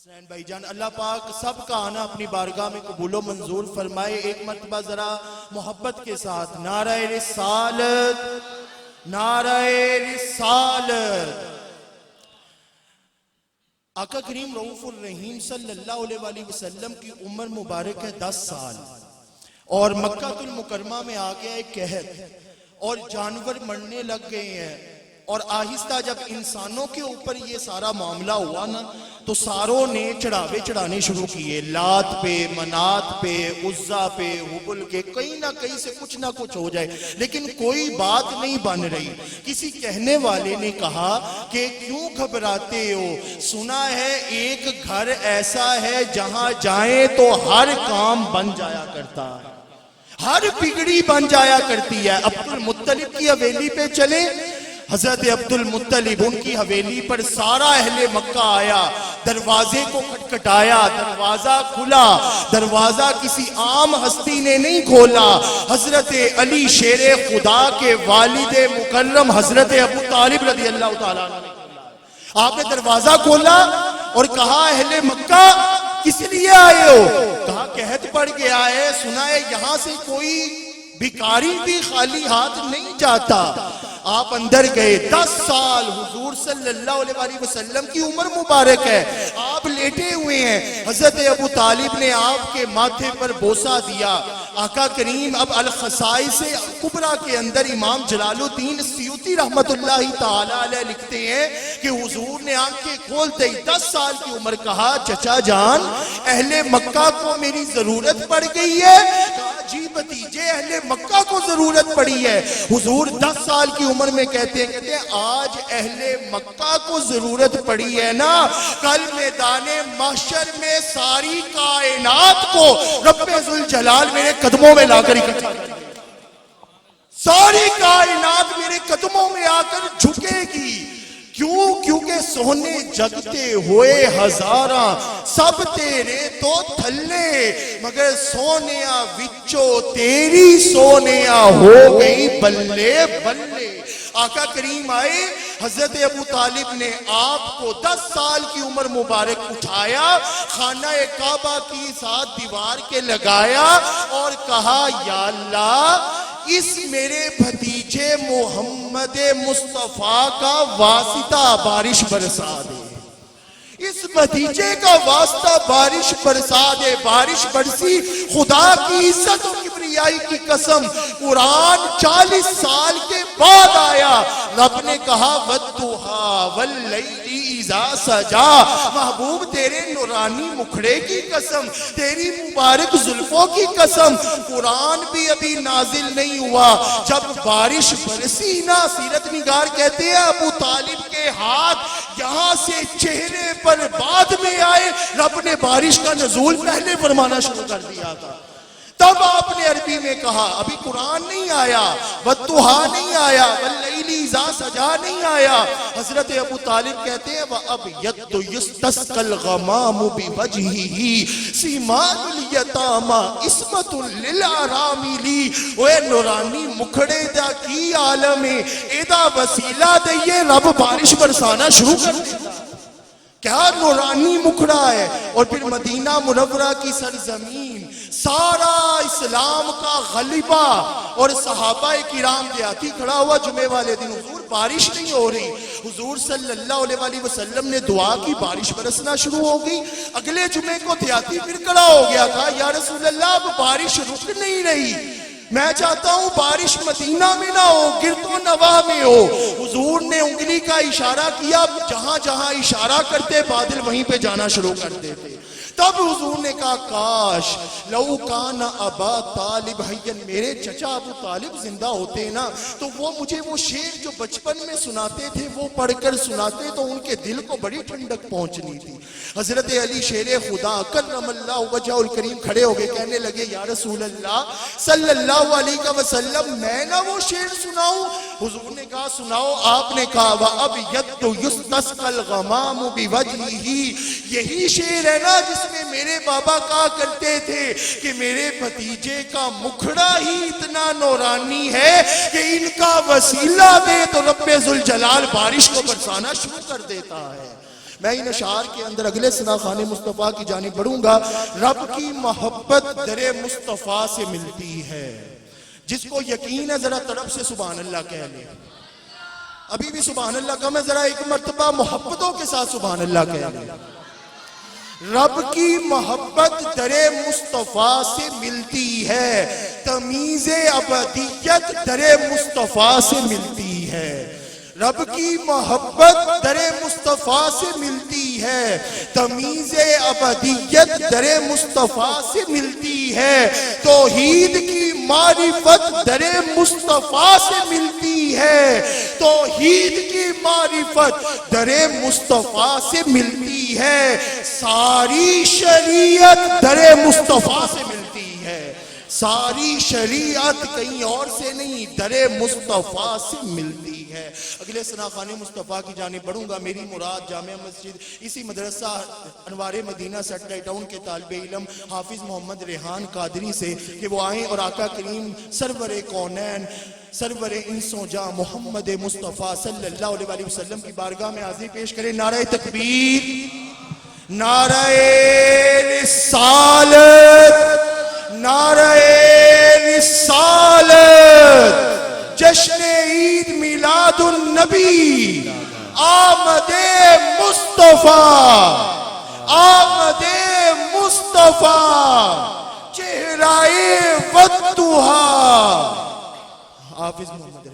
حسین بھائی جان، اللہ پاک سب کا آنا اپنی بارگاہ میں قبول و منظور فرمائے۔ ایک مرتبہ ذرا محبت کے ساتھ نعرہ رسالت، نعرہ رسالت۔ آقا کریم رؤوف الرحیم صلی اللہ علیہ وسلم کی عمر مبارک ہے 10 سال، اور مکہ المکرمہ میں آ گیا ایک قحط اور جانور مرنے لگ گئے ہیں، اور آہستہ جب انسانوں کے اوپر یہ سارا معاملہ ہوا نا تو ساروں نے چڑھاوے چڑھانے شروع کیے، لات پہ، منات پہ، عزا پہ، حبل کے، کہیں نہ کہیں سے کچھ نہ کچھ ہو جائے، لیکن کوئی بات نہیں بن رہی۔ کسی کہنے والے نے کہا کہ کیوں گھبراتے ہو، سنا ہے ایک گھر ایسا ہے جہاں جائیں تو ہر کام بن جایا کرتا ہے، ہر بگڑی بن جایا کرتی ہے۔ عبد المطلب کی حویلی پہ چلے، حضرت عبد المطلب ان کی حویلی پر سارا اہل مکہ آیا، دروازے کو کھٹکھٹایا، دروازہ کھلا، دروازہ کسی عام ہستی نے نہیں کھولا، حضرت علی شیر خدا کے والد مکرم حضرت ابو طالب رضی اللہ تعالیٰ عنہ نے کھولا۔ آپ نے دروازہ کھولا اور کہا اہل مکہ کس لیے آئے ہو؟ کہا قحط پڑ گیا ہے، سنا ہے یہاں سے کوئی بھکاری بھی خالی ہاتھ نہیں جاتا۔ آپ اندر گئے، 10 سال حضور صلی اللہ علیہ وسلم کی عمر مبارک ہے، آپ لیٹے ہوئے ہیں، حضرت ابو طالب نے آپ کے ماتھے پر بوسہ دیا۔ آقا کریم اب الخصائص کبریٰ کے اندر امام جلال الدین سیوطی رحمت اللہ تعالی علیہ لکھتے ہیں کہ حضور نے آنکھیں کھولتے ہی 10 سال کی عمر کہا چچا جان اہل مکہ کو میری ضرورت پڑ گئی ہے؟ جی بھتیجے اہل مکہ کو ضرورت پڑی ہے۔ حضور 10 سال کی عمر میں کہتے ہیں آج اہل مکہ کو ضرورت پڑی ہے نا، کل میدان محشر میں ساری کائنات کو رب ذوالجلال میرے قدموں میں لا کر اکٹھا کر دے، ساری کائنات میرے قدموں میں آ کر جھکے گی۔ کیوں؟ کیونکہ سونے جگتے ہوئے ہزاراں سب تیرے تو تھلے، مگر سونیا وچو تیری سونیا ہو گئی بلے بلے۔ آقا کریم آئے، حضرت ابو طالب نے آپ کو 10 سال کی عمر مبارک اٹھایا، خانہ کعبہ کی ساتھ دیوار کے لگایا اور کہا یا اللہ اس میرے بھتیجے محمد مصطفیٰ کا واسطہ بارش برسا دے، اس بھتیجے کا واسطہ بارش برسا دے۔ بارش برسی، خدا کی عزت و کبریائی کی قسم قرآن 40 سال کے بعد آیا۔ رب نے کہا وَالضُّحَىٰ وَاللَّيْلِ اِذَا سَجَىٰ، محبوب تیرے نورانی مکھڑے کی قسم، تیری مبارک زلفوں کی قسم، قرآن بھی ابھی نازل نہیں ہوا، جب بارش برسی نا، سیرت نگار کہتے ہیں ابو طالب کے ہاتھ یہاں سے چہرے پر بعد میں آئے، رب نے بارش کا نزول پہلے فرمانا شروع کر دیا تھا۔ تب آپ نے عربی میں کہا، ابھی قرآن نہیں آیا، وَالضُّحَىٰ نہیں آیا، وَاللَّيْلِ اِذَا سَجَىٰ نہیں آیا۔ حضرت ابو طالب کہتے ہیں وَأَبْيَضُّ يُسْتَسْقَى الْغَمَامُ بِوَجْهِهِ سِمَانُ الْيَتَامَىٰ عِصْمَةٌ لِلْأَرَامِلِ۔ اوے نورانی مکھڑے دا کی عالم ہے، ایدہ وسیلہ دئیے رب بارش برسانا شروع کر دیتا۔ کیا نورانی مکھڑا ہے۔ اور پھر مدینہ منورہ کی سرزمین، سارا اسلام کا غلبہ، اور صحابہ کرام دیہاتی کھڑا ہوا جمعے والے دن، حضور بارش نہیں ہو رہی، حضور صلی اللہ علیہ وسلم نے دعا کی، بارش برسنا شروع ہو گئی۔ اگلے جمعے کو دیہاتی پھر کھڑا ہو گیا تھا، یا رسول اللہ اب بارش رک نہیں رہی، میں چاہتا ہوں بارش مدینہ میں نہ ہو، گرد و نواح میں ہو۔ حضور نے انگلی کا اشارہ کیا، جہاں جہاں اشارہ کرتے بادل وہیں پہ جانا شروع کر دیتے۔ تب حضور نے کہا کاش لو کان ابا طالب حیّن، میرے چچا ابو طالب زندہ ہوتے نا تو وہ مجھے وہ شعر جو بچپن میں سناتے تھے وہ پڑھ کر سناتے تو ان کے دل کو بڑی ٹھنڈک پہنچنی تھی۔ حضرت علی شیر خدا کرم اللہ وجہ الکریم کھڑے ہو گئے، کہنے لگے یا رسول اللہ صلی اللہ علیہ وسلم میں نہ وہ شعر سناؤں؟ حضور نے کہا سناؤ۔ آپ نے کہا وَأَبْيَضُّ يُسْتَسْقَى الْغَمَامُ بِوَجْهِهِ، یہی شعر ہے نا جس میں میرے بابا کہا کرتے تھے کہ میرے بھتیجے کا مکھڑا ہی اتنا نورانی ہے کہ ان کا وسیلہ دے تو رب ذوالجلال بارش کو برسانا شروع کر دیتا ہے۔ میں ان اشعار کے اندر اگلے ثنا خانے مصطفیٰ کی جانب بڑھوں گا. رب کی محبت در مصطفیٰ سے ملتی ہے. جس کو یقین ہے ذرا طرف سے سبحان اللہ کہہ لے. ابھی بھی سبحان اللہ کم ہے, ذرا ایک مرتبہ محبتوں کے ساتھ سبحان اللہ کہہ لے. رب کی محبت در مصطفیٰ سے ملتی ہے, تمیز ابدیت در مصطفیٰ سے ملتی ہے. رب کی محبت در مصطفیٰ سے ملتی ہے, تمیز ابدیت در مصطفیٰ سے ملتی ہے. توحید کی معرفت در مصطفیٰ سے ملتی ہے, توحید کی معرفت در مصطفیٰ سے ملتی ہے. ساری شریعت در مصطفیٰ سے ملتی ہے, ساری شریعت کہیں اور سے نہیں در مصطفیٰ سے ملتی ہے. اگلے ثنا خانے مصطفیٰ کی جانب بڑھوں گا. میری مراد جامعہ مسجد اسی مدرسہ انوار مدینہ سیٹلائٹ ٹاؤن کے طالب علم حافظ محمد ریحان قادری سے کہ وہ آئیں اور آقا کریم سرور کونین سرور انسوں جاں محمد مصطفیٰ صلی اللہ علیہ وسلم کی بارگاہ میں حاضری پیش کریں. نعرہ تکبیر, نعرہ رسالت, نعرہ رسالت. جشن عید میلاد النبی, آمد مصطفیٰ, آمد مصطفیٰ, چہرہ والضحیٰ. حافظ محمد